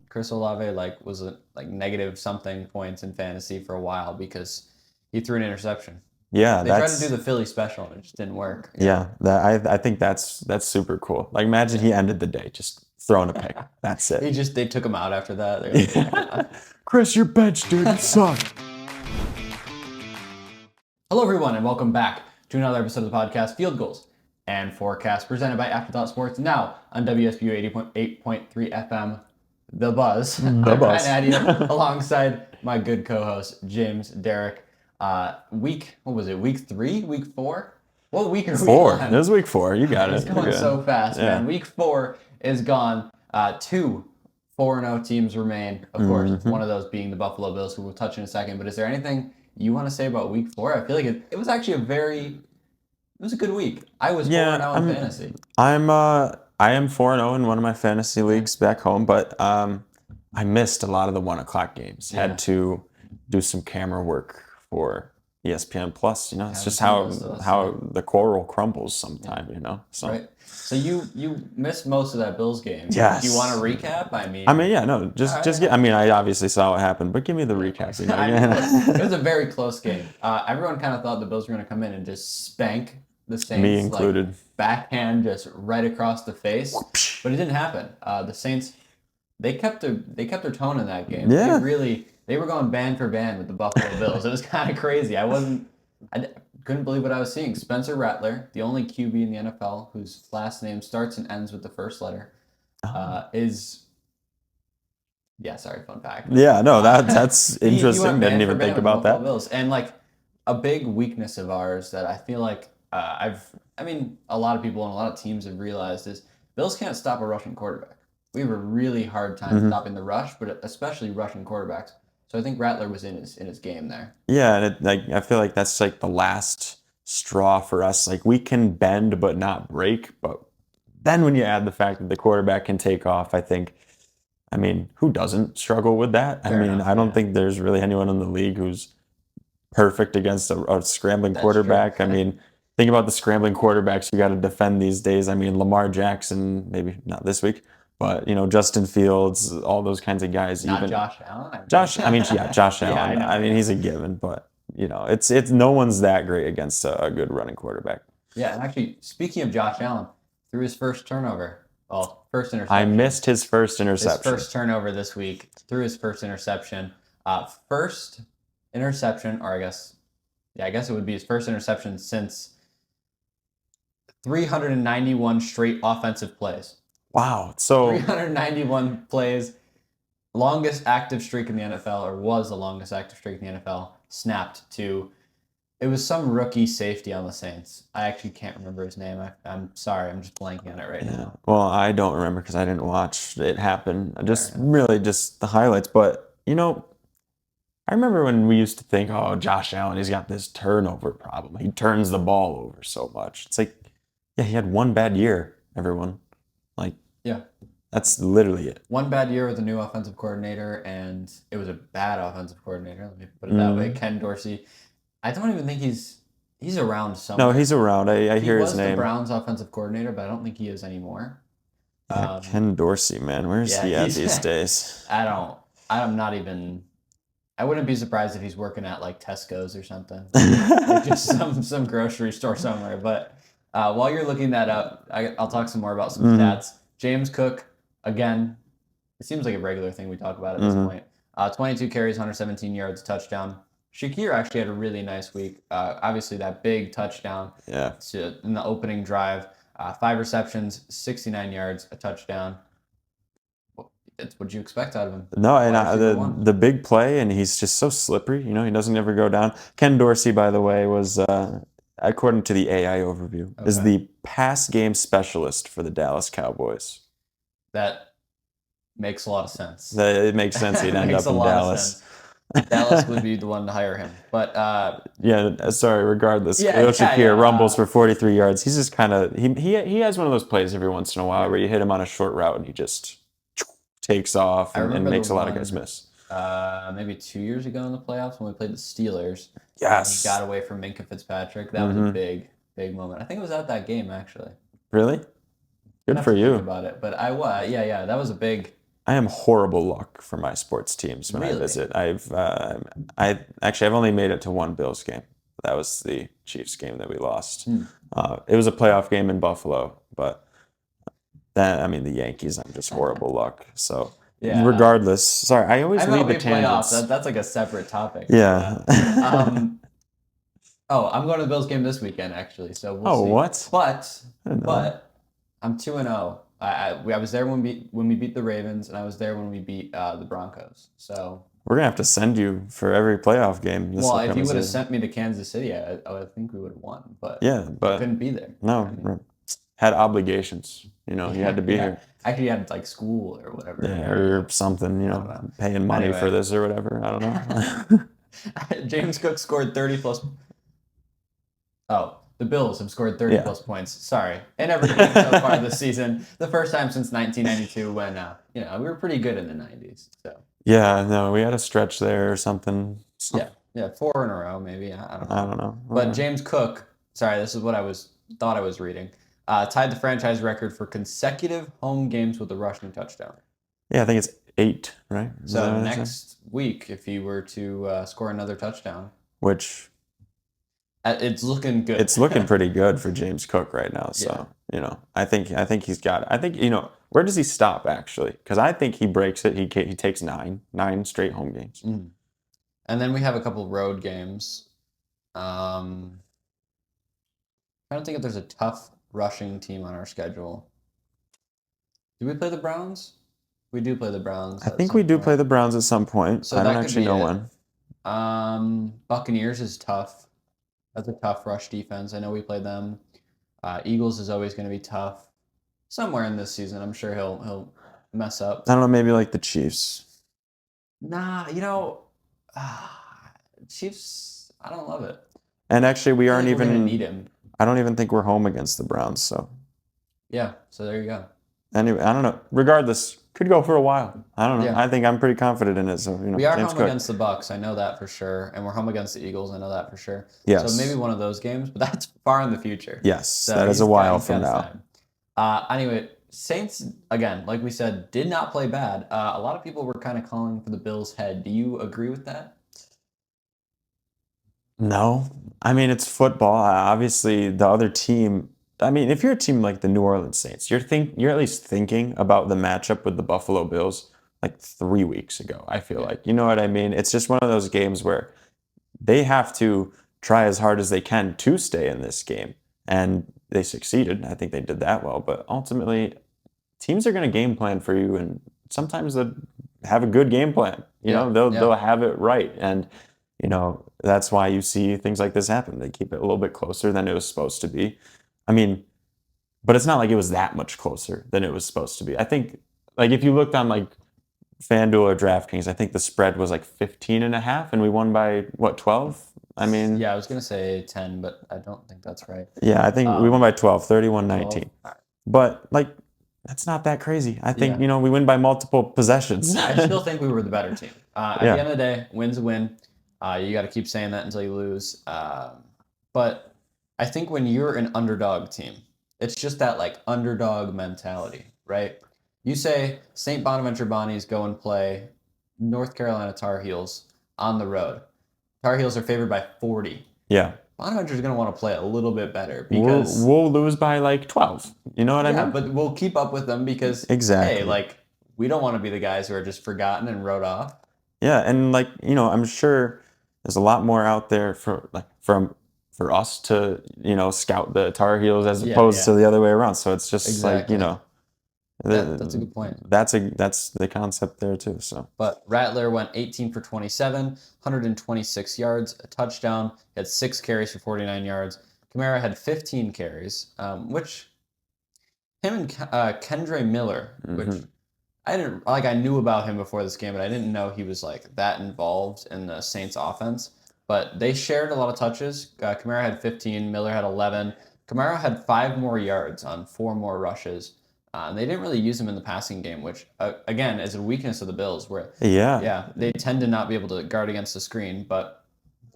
Chris Olave was negative something points in fantasy for a while because he threw an interception. Yeah, they tried to do the Philly special and it just didn't work. Yeah, I think that's super cool. Like, imagine he ended the day just throwing a pick. That's it. They took him out after that. Chris, you're benched, dude. You suck. Hello, everyone, and welcome back to another episode of the podcast, Field Goals and Forecast, presented by AfterThought Sports, now on WSBU 80.3 FM, The Buzz. The Buzz. I'm Ryan Addy, alongside my good co-host, James Derrick. Week 3? Week 4? What week are we on? It was week 4. You got it. It's going so fast, man. Week 4 is gone. 2 4-0 teams remain. Of course, one of those being the Buffalo Bills, who we'll touch in a second. But is there anything you want to say about week 4? I feel like it was actually it was a good week. I was 4-0 in fantasy. I am 4-0 in one of my fantasy leagues back home, but I missed a lot of the 1 o'clock games. Had to do some camera work for ESPN Plus. It's just how the coral crumbles sometime. So. Right. So you missed most of that Bills game. Yes. Do you want to recap? I obviously saw what happened, but give me the recap. It was a very close game. Everyone kind of thought the Bills were going to come in and just spank the Saints. Me included. Backhand just right across the face, but it didn't happen. The Saints, they kept their tone in that game. Yeah. They were going band for band with the Buffalo Bills. It was kind of crazy. I couldn't believe what I was seeing. Spencer Rattler, the only QB in the NFL whose last name starts and ends with the first letter, is... Yeah, sorry, fun fact. Yeah, no, that's interesting. Didn't even think about that. Bills. And a big weakness of ours that I feel like a lot of people and a lot of teams have realized is Bills can't stop a rushing quarterback. We have a really hard time stopping the rush, but especially rushing quarterbacks. So I think Rattler was in his game there. Yeah, and I feel like that's the last straw for us. We can bend but not break. But then when you add the fact that the quarterback can take off, who doesn't struggle with that? I don't think there's really anyone in the league who's perfect against a scrambling quarterback. Think about the scrambling quarterbacks you got to defend these days. Lamar Jackson, maybe not this week. But, Justin Fields, all those kinds of guys. Not Josh Allen? Josh Allen. He's a given. But, it's no one's that great against a good running quarterback. Yeah, and actually, speaking of Josh Allen, threw his first turnover. Well, first interception. I missed his first interception. His first turnover this week. Threw his first interception. First interception, or I guess it would be his first interception since 391 straight offensive plays. Wow. So 391 plays, longest active streak in the NFL, or was the longest active streak in the NFL, snapped to, it was some rookie safety on the Saints. I actually can't remember his name. I'm sorry, I'm just blanking on it right now. Well, I don't remember because I didn't watch it happen. Just the highlights. But, I remember when we used to think, oh, Josh Allen, he's got this turnover problem. He turns the ball over so much. It's he had one bad year, everyone. Yeah. That's literally it. One bad year with a new offensive coordinator, and it was a bad offensive coordinator. Let me put it that way. Ken Dorsey. I don't even think he's around somewhere. No, he's around. I hear his name. He was the Browns offensive coordinator, but I don't think he is anymore. Yeah, Ken Dorsey, man. Where's he at these days? I'm not even... I wouldn't be surprised if he's working at Tesco's or something. Just some grocery store somewhere. But while you're looking that up, I'll talk some more about some stats. James Cook, again, it seems like a regular thing we talk about at this point. 22 carries, 117 yards, touchdown. Shakir actually had a really nice week. Obviously, that big touchdown in the opening drive. 5 receptions, 69 yards, a touchdown. It's what you expect out of him. No, and the big play, and he's just so slippery. He doesn't ever go down. Ken Dorsey, by the way, was... according to the AI overview, is the pass game specialist for the Dallas Cowboys. That makes a lot of sense. It makes sense he'd end up in Dallas. Dallas would be the one to hire him. But regardless. Shakir rumbles for 43 yards. He's just kind of he has one of those plays every once in a while where you hit him on a short route and he just takes off and makes a lot of guys miss. Maybe 2 years ago in the playoffs when we played the Steelers. Yes. He got away from Minka Fitzpatrick. That was a big moment. I think it was at that game, actually. Really? Good for you. Think about it. But that was a big am horrible luck for my sports teams when I Really? visit. I've only made it to one Bills game. That was the Chiefs game that we lost. It was a playoff game in Buffalo, but the Yankees, I'm just horrible luck. So Yeah. regardless, sorry, I always leave the tangents. That's like a separate topic. Yeah. I'm going to the Bills game this weekend, actually. So we'll see. What? But I'm 2-0. I was there when we beat the Ravens, and I was there when we beat the Broncos. So we're gonna have to send you for every playoff game. If you would have sent me to Kansas City, I think we would have won. But I couldn't be there. No, had obligations. You had to be here. Actually, you had like school or whatever. Yeah, or something. Paying money for this or whatever. I don't know. James Cook scored 30 plus. Oh, the Bills have scored 30 plus points. Sorry, in every game so far this season. The first time since 1992, when we were pretty good in the 90s. So yeah, no, we had a stretch there or something. Yeah, 4 in a row maybe. I don't know. I don't know. But James Cook, sorry, this is what I thought I was reading. Tied the franchise record for consecutive home games with a rushing touchdown. Yeah, I think it's 8, right? So next week, if he were to score another touchdown, which it's looking good. It's looking pretty good for James Cook right now. So I think he's got it. I think where does he stop actually? Because I think he breaks it. He takes 9 straight home games. Mm. And then we have a couple road games. I don't think if there's a tough rushing team on our schedule. Do we play the Browns? We do play the Browns. I think we do play the Browns at some point. So I don't actually know when. Buccaneers is tough. That's a tough rush defense. I know we play them. Eagles is always going to be tough. Somewhere in this season, I'm sure he'll mess up. I don't know, maybe like the Chiefs. Nah, Chiefs, I don't love it. And actually, we aren't even need him. I don't even think we're home against the Browns. So yeah, so there you go. Anyway, I don't know. Regardless, could go for a while. I don't know. Yeah. I think I'm pretty confident in it. So we are James home Cook. Against the Bucs. I know that for sure, and we're home against the Eagles. I know that for sure. Yes. So maybe one of those games, but that's far in the future. Yes, so that is a while from now. Anyway, Saints again, like we said, did not play bad. A lot of people were kind of calling for the Bills' head. Do you agree with that? No, it's football. Obviously, the other team. If you're a team like the New Orleans Saints, you're at least thinking about the matchup with the Buffalo Bills like 3 weeks ago. I feel like, you know what I mean? It's just one of those games where they have to try as hard as they can to stay in this game, and they succeeded. I think they did that well, but ultimately, teams are going to game plan for you, and sometimes they have a good game plan. They'll have it right, and that's why you see things like this happen. They keep it a little bit closer than it was supposed to be. But it's not like it was that much closer than it was supposed to be. I think, like, if you looked on, like, FanDuel or DraftKings, I think the spread was, like, 15.5, and we won by, 12? Yeah, I was going to say 10, but I don't think that's right. Yeah, I think we won by 12, 31-19. But, like, that's not that crazy. I think, we win by multiple possessions. I still think we were the better team. At the end of the day, win's a win. You got to keep saying that until you lose. But I think when you're an underdog team, it's just that like underdog mentality, right? You say St. Bonaventure Bonnies go and play North Carolina Tar Heels on the road. Tar Heels are favored by 40. Yeah. Bonaventure's going to want to play a little bit better because we'll lose by like 12. You know what I mean? Yeah, but we'll keep up with them because hey, like we don't want to be the guys who are just forgotten and wrote off. Yeah, and like, I'm sure there's a lot more out there for us to, scout the Tar Heels as opposed to the other way around. So it's just like, that's a good point. That's the concept there too. So, but Rattler went 18 for 27, 126 yards, a touchdown. He had 6 carries for 49 yards. Kamara had 15 carries, which him and Kendre Miller, which I knew about him before this game, but I didn't know he was like that involved in the Saints offense. But they shared a lot of touches. Kamara had 15, Miller had 11. Kamara had 5 more yards on 4 more rushes. And they didn't really use him in the passing game, which, again, is a weakness of the Bills. Where they tend to not be able to guard against the screen, but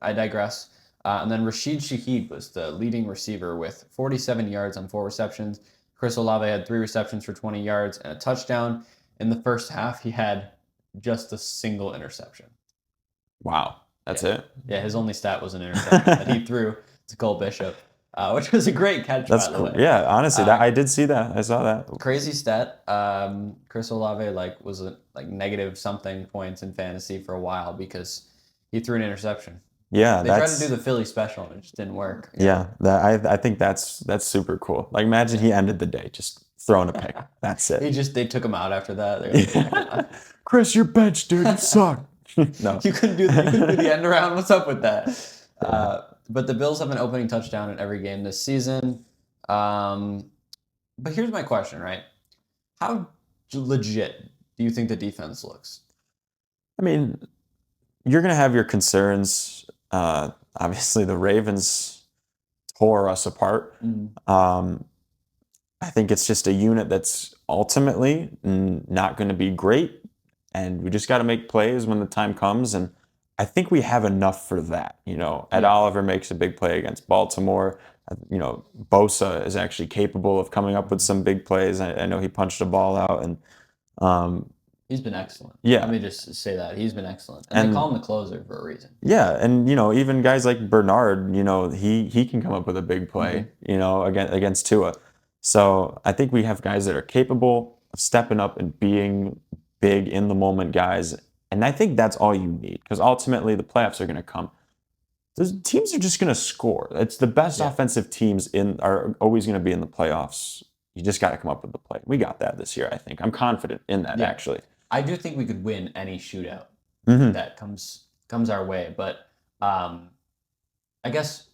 I digress. And then Rashid Shaheed was the leading receiver with 47 yards on 4 receptions. Chris Olave had 3 receptions for 20 yards and a touchdown. in the first half, he had just a single interception. Wow. That's it? Yeah, his only stat was an interception that he threw to Cole Bishop, which was a great catch, That's by the cool. way. Yeah, honestly, I did see that. I saw that. Crazy stat. Chris Olave was negative something points in fantasy for a while because he threw an interception. Yeah, they tried to do the Philly special and it just didn't work. Yeah, I think that's super cool. Like, imagine he ended the day just throwing a pick. That's it. They took him out after that. Chris, you're benched, dude. You suck. No, you couldn't do the end around. What's up with that? But the Bills have an opening touchdown in every game this season. But here's my question, right? How legit do you think the defense looks? I mean, you're gonna have your concerns. Obviously, the Ravens tore us apart. I think it's just a unit that's ultimately not going to be great, and we just got to make plays when the time comes. And I think we have enough for that. Ed Oliver makes a big play against Baltimore. Bosa is actually capable of coming up with some big plays. I know he punched a ball out, and he's been excellent. Yeah, let me just say that he's been excellent, and they call him the closer for a reason. Yeah, and even guys like Bernard, he can come up with a big play, against Tua. So I think we have guys that are capable of stepping up and being big in the moment guys. And I think that's all you need, because ultimately the playoffs are going to come. The teams are just going to score. It's the best offensive teams are always going to be in the playoffs. You just got to come up with the play. We got that this year, I think. I'm confident in that, actually. I do think we could win any shootout that comes our way. But I guess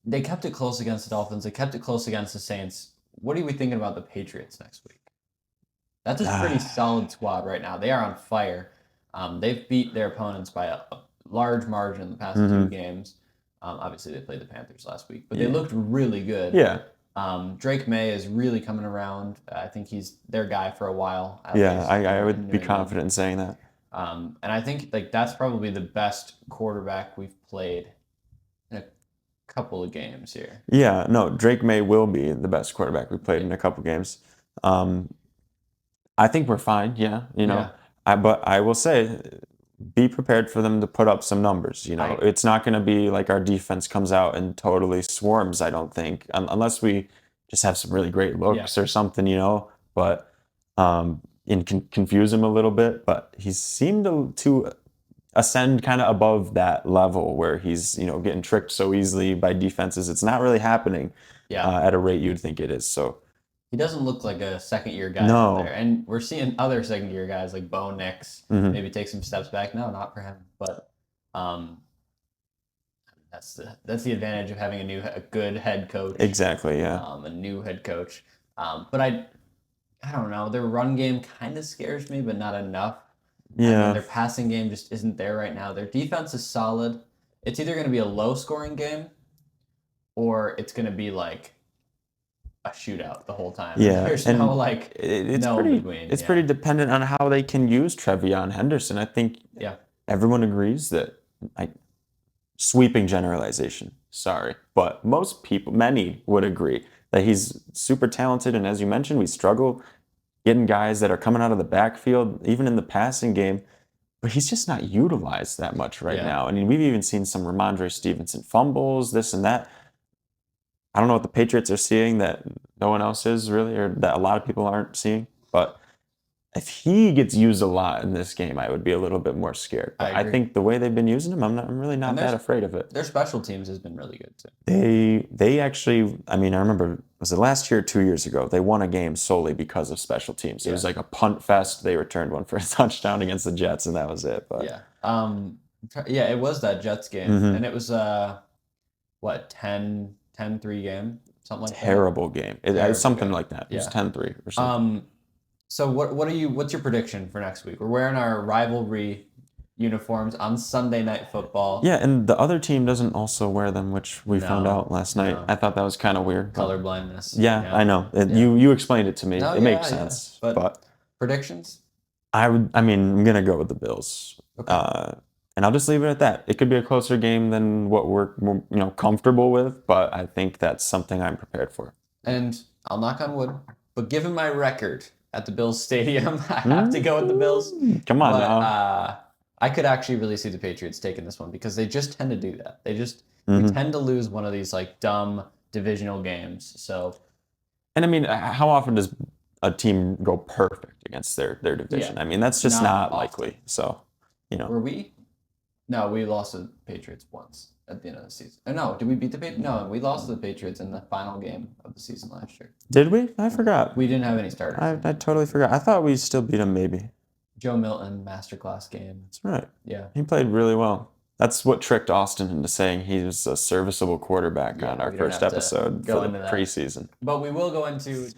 they kept it close against the Dolphins. They kept it close against the Saints. What are we thinking about the Patriots next week? That's a pretty solid squad right now. They are on fire. They've beat their opponents by a large margin in the past 2 games. Obviously, they played the Panthers last week, but they looked really good. Yeah. Drake May is really coming around. I think he's their guy for a while. Yeah, I would be confident in saying that. And I think that's probably the best quarterback we've played in a couple of games here. Yeah, no, Drake May will be the best quarterback we played in a couple games. I think we're fine. Yeah, but I will say, be prepared for them to put up some numbers. It's not going to be like our defense comes out and totally swarms. I don't think, unless we just have some really great looks or something. But and can confuse him a little bit. But he seemed to ascend kind of above that level where he's getting tricked so easily by defenses. It's not really happening at a rate you'd think it is. So. He doesn't look like a second-year guy No. out there. And we're seeing other second-year guys like Bo Nix maybe take some steps back. No, not for him. But that's the advantage of having a good head coach. Exactly, yeah. A new head coach. But I don't know. Their run game kind of scares me, but not enough. Yeah. Their passing game just isn't there right now. Their defense is solid. It's either going to be a low-scoring game or it's going to be like a shootout the whole time. Yeah, There's and no it's no pretty. between. It's pretty dependent on how they can use Trevion Henderson. I think everyone agrees that, sweeping generalization. Sorry, but many would agree that he's super talented. And as you mentioned, we struggle getting guys that are coming out of the backfield, even in the passing game. But he's just not utilized that much right now. I mean, we've even seen some Ramondre Stevenson fumbles, this and that. I don't know what the Patriots are seeing that no one else is really, or that a lot of people aren't seeing. But if he gets used a lot in this game, I would be a little bit more scared. But I think the way they've been using him, I'm really not that afraid of it. Their special teams has been really good too. They actually, I remember, was it last year or 2 years ago? They won a game solely because of special teams. It was like a punt fest. They returned one for a touchdown against the Jets, and that was it. But it was that Jets game, and it was 10-3 game, something like Terrible game. It was something like that. It was 10-3 or something. So what's your prediction for next week? We're wearing our rivalry uniforms on Sunday Night Football. Yeah, and the other team doesn't also wear them, which we found out last night. I thought that was kind of weird. Colorblindness. Yeah, I know. You explained it to me. It makes sense. But predictions? I'm going to go with the Bills. Okay. And I'll just leave it at that. It could be a closer game than what we're comfortable with, but I think that's something I'm prepared for. And I'll knock on wood, but given my record at the Bills stadium. I have to go with the Bills. Come on But now. I could actually really see the Patriots taking this one because they just tend to do that. We tend to lose one of these like dumb divisional games. So, And I mean, how often does a team go perfect against their division? Yeah, I mean, that's just not not likely. So, were we? No, we lost to the Patriots once at the end of the season. No, did we beat the Patriots? No, we lost to the Patriots in the final game of the season last year. Did we? I forgot. We didn't have any starters. I totally forgot. I thought we still beat them maybe. Joe Milton masterclass game. That's right. Yeah. He played really well. That's what tricked Austin into saying he was a serviceable quarterback on our first episode for the preseason. But we will go into